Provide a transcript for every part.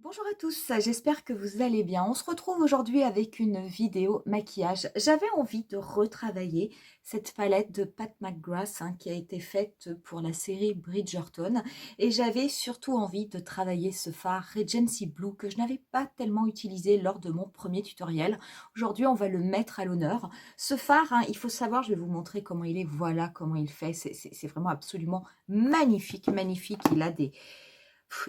Bonjour à tous, j'espère que vous allez bien. On se retrouve aujourd'hui avec une vidéo maquillage. J'avais envie de retravailler cette palette de Pat McGrath qui a été faite pour la série Bridgerton. Et j'avais surtout envie de travailler ce fard Regency Blue que je n'avais pas tellement utilisé lors de mon premier tutoriel. Aujourd'hui, on va le mettre à l'honneur. Ce fard, il faut savoir, je vais vous montrer comment il est. Voilà comment il fait. C'est vraiment absolument magnifique, magnifique.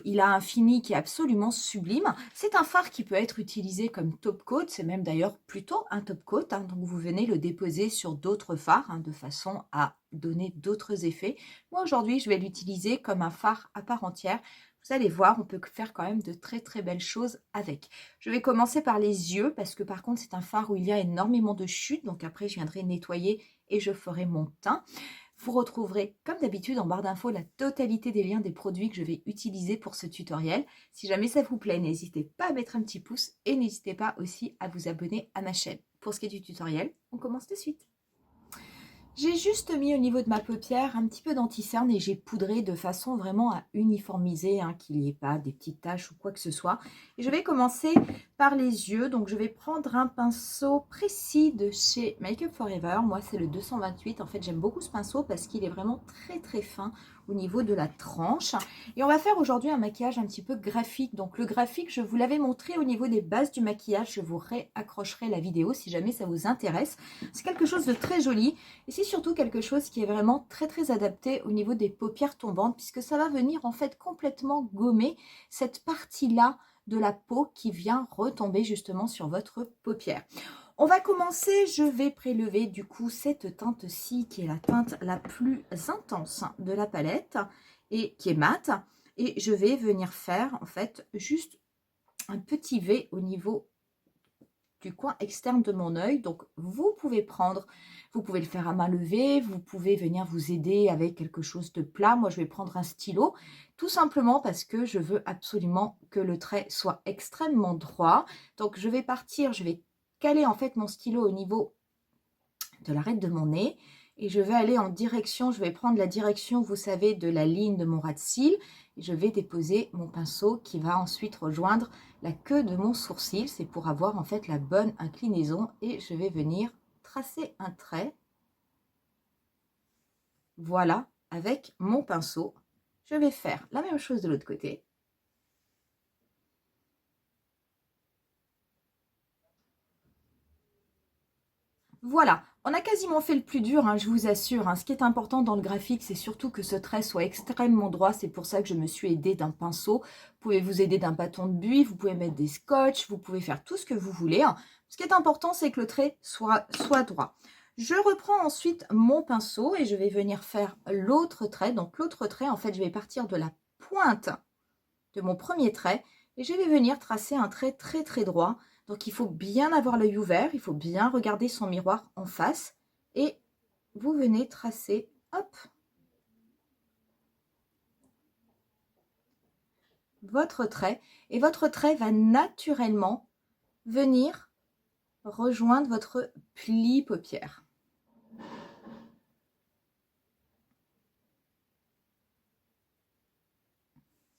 Il a un fini qui est absolument sublime. C'est un fard qui peut être utilisé comme top coat. C'est même d'ailleurs plutôt un top coat. Donc vous venez le déposer sur d'autres fards de façon à donner d'autres effets. Moi aujourd'hui, je vais l'utiliser comme un fard à part entière. Vous allez voir, on peut faire quand même de très très belles choses avec. Je vais commencer par les yeux parce que par contre, c'est un fard où il y a énormément de chutes. Donc après, je viendrai nettoyer et je ferai mon teint. Vous retrouverez, comme d'habitude, en barre d'infos, la totalité des liens des produits que je vais utiliser pour ce tutoriel. Si jamais ça vous plaît, n'hésitez pas à mettre un petit pouce et n'hésitez pas aussi à vous abonner à ma chaîne. Pour ce qui est du tutoriel, on commence de suite. J'ai juste mis au niveau de ma paupière un petit peu d'anti-cerne et j'ai poudré de façon vraiment à uniformiser, qu'il n'y ait pas des petites taches ou quoi que ce soit. Et je vais commencer par les yeux. Donc je vais prendre un pinceau précis de chez Make Up For Ever. Moi c'est le 228. En fait j'aime beaucoup ce pinceau parce qu'il est vraiment très très fin au niveau de la tranche. Et on va faire aujourd'hui un maquillage un petit peu graphique. Donc le graphique, je vous l'avais montré au niveau des bases du maquillage. Je vous réaccrocherai la vidéo si jamais ça vous intéresse. C'est quelque chose de très joli. Et c'est surtout quelque chose qui est vraiment très très adapté au niveau des paupières tombantes puisque ça va venir en fait complètement gommer cette partie-là de la peau qui vient retomber justement sur votre paupière. On va commencer, je vais prélever du coup cette teinte-ci qui est la teinte la plus intense de la palette et qui est mate. Et je vais venir faire en fait juste un petit V au niveau du coin externe de mon œil. Donc vous pouvez le faire à main levée, vous pouvez venir vous aider avec quelque chose de plat. Moi je vais prendre un stylo, tout simplement parce que je veux absolument que le trait soit extrêmement droit. Donc je vais caler en fait mon stylo au niveau de l'arête de mon nez et je vais aller en direction, je vais prendre la direction, vous savez, de la ligne de mon ras de cils et je vais déposer mon pinceau qui va ensuite rejoindre la queue de mon sourcil. C'est pour avoir en fait la bonne inclinaison et je vais venir tracer un trait. Voilà, avec mon pinceau. Je vais faire la même chose de l'autre côté. Voilà, on a quasiment fait le plus dur, je vous assure. Ce qui est important dans le graphique, c'est surtout que ce trait soit extrêmement droit. C'est pour ça que je me suis aidée d'un pinceau. Vous pouvez vous aider d'un bâton de buis, vous pouvez mettre des scotch, vous pouvez faire tout ce que vous voulez. Ce qui est important, c'est que le trait soit droit. Je reprends ensuite mon pinceau et je vais venir faire l'autre trait. Donc l'autre trait, en fait, je vais partir de la pointe de mon premier trait et je vais venir tracer un trait très très droit. Donc il faut bien avoir l'œil ouvert, il faut bien regarder son miroir en face et vous venez tracer, hop, votre trait et votre trait va naturellement venir rejoindre votre pli paupière.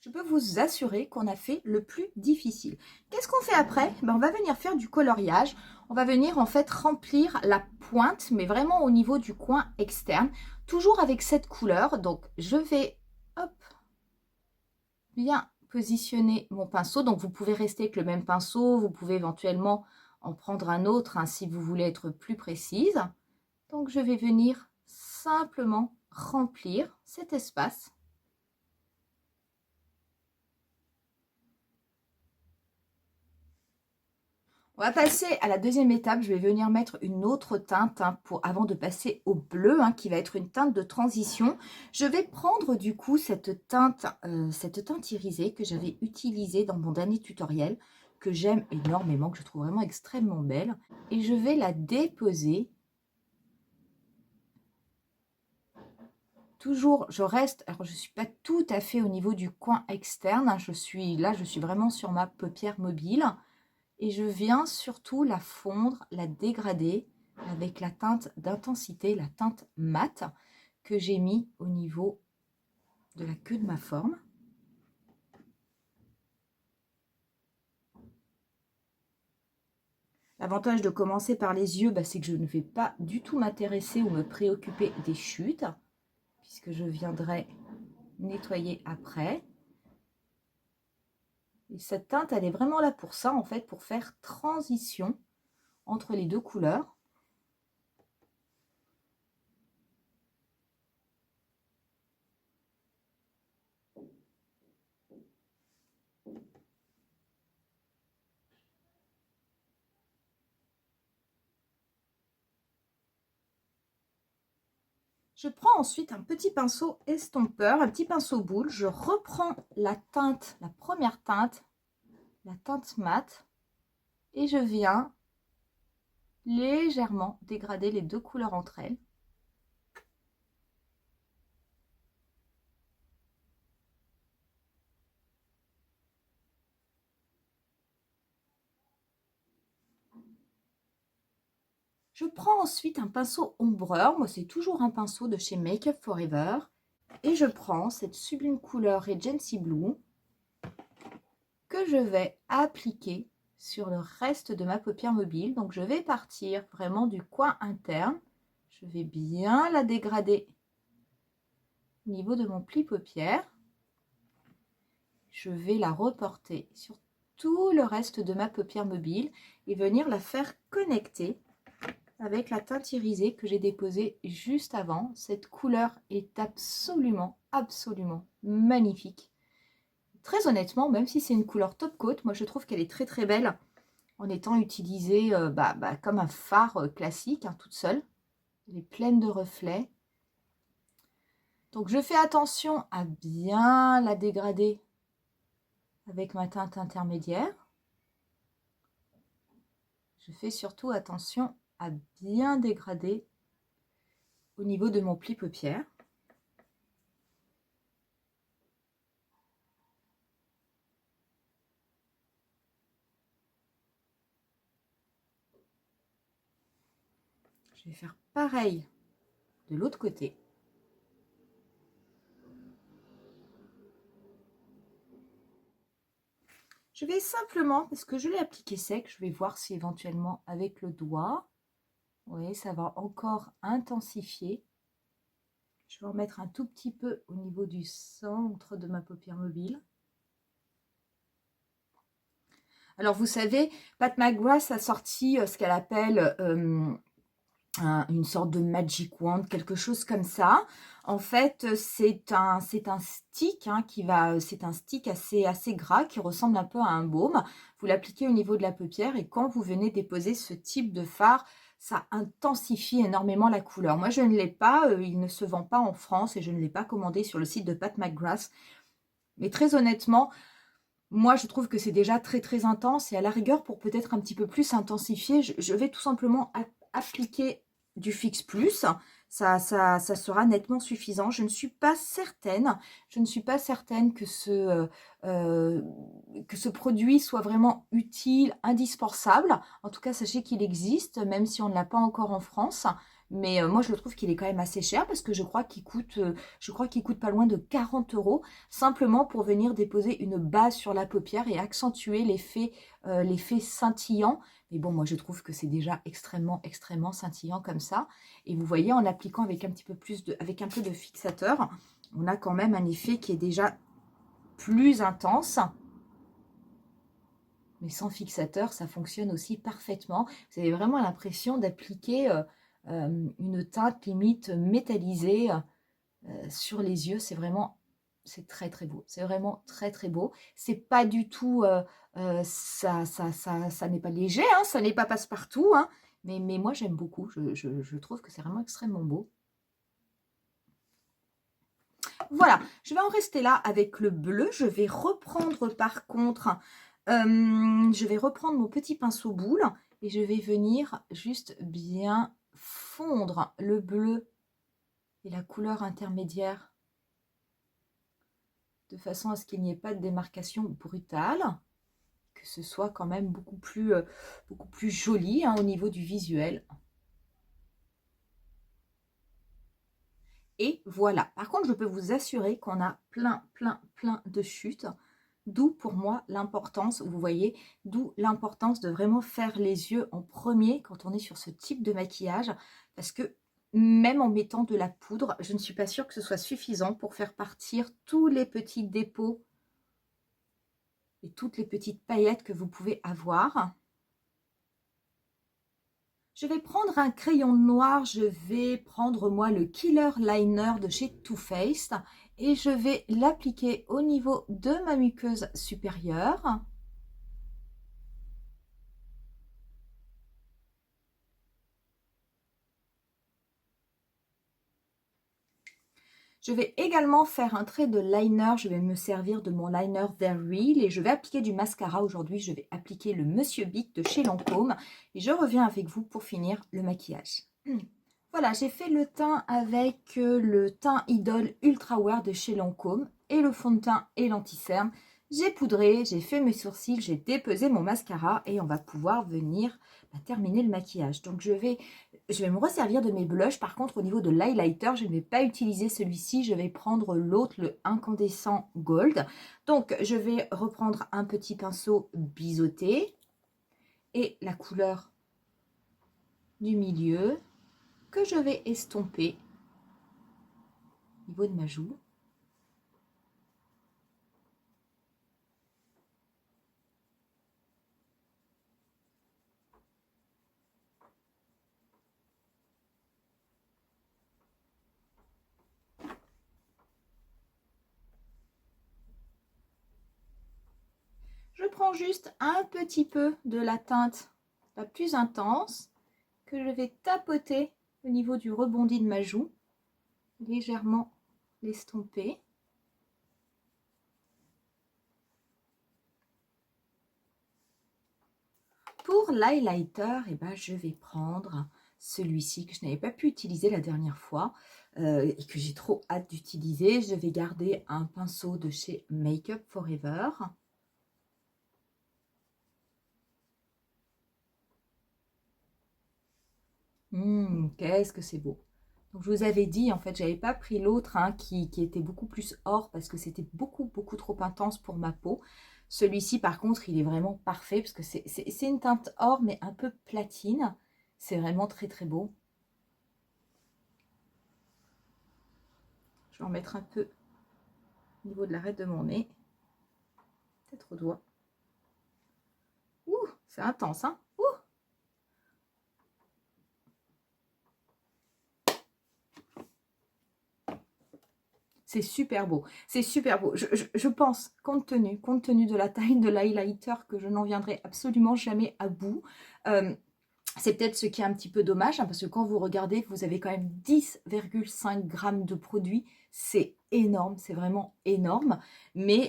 Je peux vous assurer qu'on a fait le plus difficile. Qu'est-ce qu'on fait après? On va venir faire du coloriage. On va venir en fait remplir la pointe, mais vraiment au niveau du coin externe, toujours avec cette couleur. Donc je vais, hop, bien positionner mon pinceau. Donc vous pouvez rester avec le même pinceau, vous pouvez éventuellement en prendre un autre si vous voulez être plus précise. Donc je vais venir simplement remplir cet espace. On va passer à la deuxième étape. Je vais venir mettre une autre teinte avant de passer au bleu, qui va être une teinte de transition. Je vais prendre du coup cette teinte irisée que j'avais utilisée dans mon dernier tutoriel, que j'aime énormément, que je trouve vraiment extrêmement belle. Et je vais la déposer. Toujours, je reste, alors je ne suis pas tout à fait au niveau du coin externe. Je suis vraiment sur ma paupière mobile. Et je viens surtout la fondre, la dégrader avec la teinte d'intensité, la teinte mate que j'ai mis au niveau de la queue de ma forme. L'avantage de commencer par les yeux, bah, c'est que je ne vais pas du tout m'intéresser ou me préoccuper des chutes, puisque je viendrai nettoyer après. Et cette teinte, elle est vraiment là pour ça, en fait, pour faire transition entre les deux couleurs. Je prends ensuite un petit pinceau estompeur, un petit pinceau boule. Je reprends la teinte, la première teinte, la teinte mate, et je viens légèrement dégrader les deux couleurs entre elles. Je prends ensuite un pinceau ombreur. Moi, c'est toujours un pinceau de chez Make Up For Ever. Et je prends cette sublime couleur Regency Blue que je vais appliquer sur le reste de ma paupière mobile. Donc, je vais partir vraiment du coin interne. Je vais bien la dégrader au niveau de mon pli paupière. Je vais la reporter sur tout le reste de ma paupière mobile et venir la faire connecter avec la teinte irisée que j'ai déposée juste avant. Cette couleur est absolument, absolument magnifique. Très honnêtement, même si c'est une couleur top coat, moi je trouve qu'elle est très très belle en étant utilisée comme un fard classique, hein, toute seule. Elle est pleine de reflets. Donc je fais attention à bien la dégrader avec ma teinte intermédiaire. Je fais surtout attention à bien dégrader au niveau de mon pli paupière. Je vais faire pareil de l'autre côté. Je vais simplement, parce que je l'ai appliqué sec, je vais voir si éventuellement avec le doigt, oui, ça va encore intensifier. Je vais en mettre un tout petit peu au niveau du centre de ma paupière mobile. Alors vous savez, Pat McGrath a sorti ce qu'elle appelle une sorte de magic wand, quelque chose comme ça. En fait, c'est un stick c'est un stick assez gras qui ressemble un peu à un baume. Vous l'appliquez au niveau de la paupière et quand vous venez déposer ce type de fard, ça intensifie énormément la couleur. Moi, je ne l'ai pas, il ne se vend pas en France et je ne l'ai pas commandé sur le site de Pat McGrath. Mais très honnêtement, moi, je trouve que c'est déjà très très intense et à la rigueur, pour peut-être un petit peu plus intensifier, je vais tout simplement appliquer du Fix Plus. Ça sera nettement suffisant. Je ne suis pas certaine que ce produit soit vraiment utile, indispensable. En tout cas, sachez qu'il existe, même si on ne l'a pas encore en France. Mais moi, je trouve qu'il est quand même assez cher parce que je crois qu'il coûte pas loin de 40 € simplement pour venir déposer une base sur la paupière et accentuer l'effet scintillant. Mais bon, moi, je trouve que c'est déjà extrêmement, extrêmement scintillant comme ça. Et vous voyez, en l'appliquant avec un peu de fixateur, on a quand même un effet qui est déjà plus intense. Mais sans fixateur, ça fonctionne aussi parfaitement. Vous avez vraiment l'impression d'appliquer une teinte limite métallisée sur les yeux. C'est très très beau. C'est vraiment très très beau. C'est pas du tout, ça n'est pas léger, hein, ça n'est pas passe-partout, hein, mais moi j'aime beaucoup. Je trouve que c'est vraiment extrêmement beau. Voilà, je vais en rester là avec le bleu. Je vais reprendre par contre, je vais reprendre mon petit pinceau boule et je vais venir juste bien fondre le bleu et la couleur intermédiaire de façon à ce qu'il n'y ait pas de démarcation brutale, que ce soit quand même beaucoup plus joli, hein, au niveau du visuel. Et voilà. Par contre, je peux vous assurer qu'on a plein de chutes. D'où pour moi l'importance, vous voyez, d'où l'importance de vraiment faire les yeux en premier quand on est sur ce type de maquillage. Parce que même en mettant de la poudre, je ne suis pas sûre que ce soit suffisant pour faire partir tous les petits dépôts et toutes les petites paillettes que vous pouvez avoir. Je vais prendre un crayon noir, je vais prendre moi le Killer Liner de chez Too Faced et je vais l'appliquer au niveau de ma muqueuse supérieure. Je vais également faire un trait de liner, je vais me servir de mon liner They're Real et je vais appliquer du mascara. Aujourd'hui, je vais appliquer le Monsieur Bic de chez Lancôme et je reviens avec vous pour finir le maquillage. Voilà, j'ai fait le teint avec le teint Idol Ultra Wear de chez Lancôme et le fond de teint et l'anti-cerne. J'ai poudré, j'ai fait mes sourcils, j'ai dépesé mon mascara et on va pouvoir venir terminer le maquillage. Donc je vais me resservir de mes blushs. Par contre, au niveau de l'highlighter, je ne vais pas utiliser celui-ci. Je vais prendre l'autre, le incandescent Gold. Donc je vais reprendre un petit pinceau biseauté et la couleur du milieu que je vais estomper au niveau de ma joue. Je prends juste un petit peu de la teinte la plus intense que je vais tapoter au niveau du rebondi de ma joue, légèrement l'estomper. Pour l'highlighter, je vais prendre celui-ci que je n'avais pas pu utiliser la dernière fois et que j'ai trop hâte d'utiliser. Je vais garder un pinceau de chez Make Up Forever. Qu'est-ce que c'est beau! Donc, je vous avais dit, en fait, j'avais pas pris l'autre qui était beaucoup plus or parce que c'était beaucoup trop intense pour ma peau. Celui-ci, par contre, il est vraiment parfait parce que c'est une teinte or, mais un peu platine. C'est vraiment très beau. Je vais en mettre un peu au niveau de l'arête de mon nez. Peut-être au doigt. Ouh, c'est intense, hein? Ouh! C'est super beau, c'est super beau. Je pense, compte tenu de la taille de l'highlighter, que je n'en viendrai absolument jamais à bout. C'est peut-être ce qui est un petit peu dommage, parce que quand vous regardez, vous avez quand même 10,5 grammes de produit. C'est énorme, c'est vraiment énorme. Mais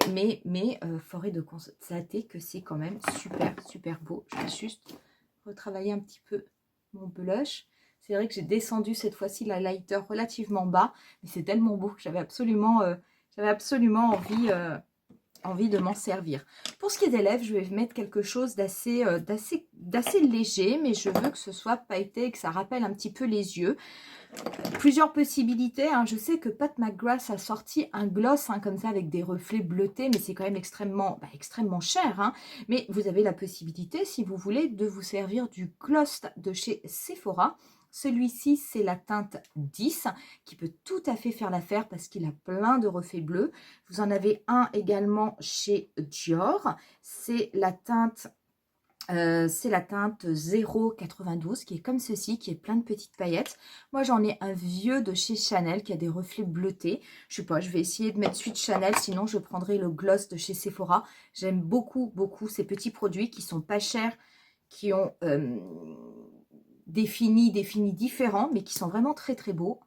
forêt de constater que c'est quand même super beau. Je vais juste retravailler un petit peu mon blush. C'est vrai que j'ai descendu cette fois-ci la lighter relativement bas, mais c'est tellement beau que j'avais absolument envie de m'en servir. Pour ce qui est des lèvres, je vais mettre quelque chose d'assez léger, mais je veux que ce soit pailleté et que ça rappelle un petit peu les yeux. Plusieurs possibilités. Je sais que Pat McGrath a sorti un gloss comme ça avec des reflets bleutés, mais c'est quand même extrêmement cher. Mais vous avez la possibilité, si vous voulez, de vous servir du gloss de chez Sephora. Celui-ci, c'est la teinte 10 qui peut tout à fait faire l'affaire parce qu'il a plein de reflets bleus. Vous en avez un également chez Dior. C'est la teinte 0,92 qui est comme ceci, qui est plein de petites paillettes. Moi, j'en ai un vieux de chez Chanel qui a des reflets bleutés. Je sais pas, je vais essayer de mettre celui de Chanel, sinon je prendrai le gloss de chez Sephora. J'aime beaucoup ces petits produits qui sont pas chers, qui ont des finis différents, mais qui sont vraiment très beaux.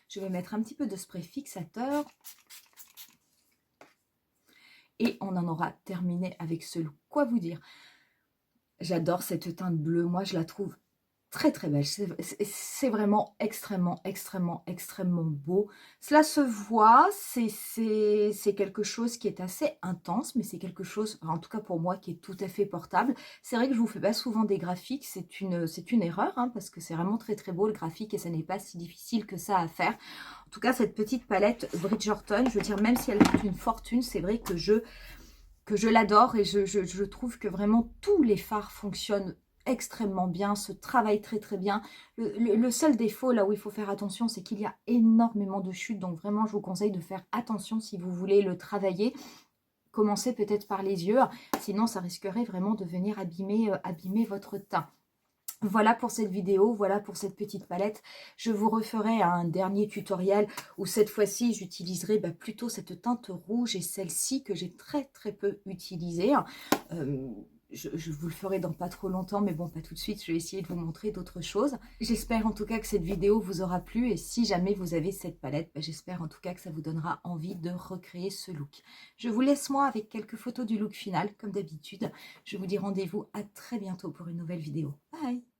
Je vais mettre un petit peu de spray fixateur. Et on en aura terminé avec ce look. Quoi vous dire? J'adore cette teinte bleue. Moi, je la trouve très, très belle. C'est vraiment extrêmement, extrêmement, extrêmement beau. Cela se voit, c'est quelque chose qui est assez intense, mais c'est quelque chose, en tout cas pour moi, qui est tout à fait portable. C'est vrai que je vous fais pas souvent des graphiques, c'est une erreur, hein, parce que c'est vraiment très, très beau le graphique et ça n'est pas si difficile que ça à faire. En tout cas, cette petite palette Bridgerton, je veux dire, même si elle coûte une fortune, c'est vrai que je l'adore et je trouve que vraiment tous les fards fonctionnent extrêmement bien, se travaillent très très bien. Le seul défaut là où il faut faire attention, c'est qu'il y a énormément de chutes, donc vraiment je vous conseille de faire attention si vous voulez le travailler. Commencez peut-être par les yeux, sinon ça risquerait vraiment de venir abîmer votre teint. Voilà pour cette vidéo, voilà pour cette petite palette. Je vous referai un dernier tutoriel où cette fois-ci j'utiliserai plutôt cette teinte rouge et celle-ci que j'ai très très peu utilisée. Euh, je vous le ferai dans pas trop longtemps, mais bon, pas tout de suite. Je vais essayer de vous montrer d'autres choses. J'espère en tout cas que cette vidéo vous aura plu et si jamais vous avez cette palette, j'espère en tout cas que ça vous donnera envie de recréer ce look. Je vous laisse moi avec quelques photos du look final, comme d'habitude. Je vous dis rendez-vous à très bientôt pour une nouvelle vidéo. Bye!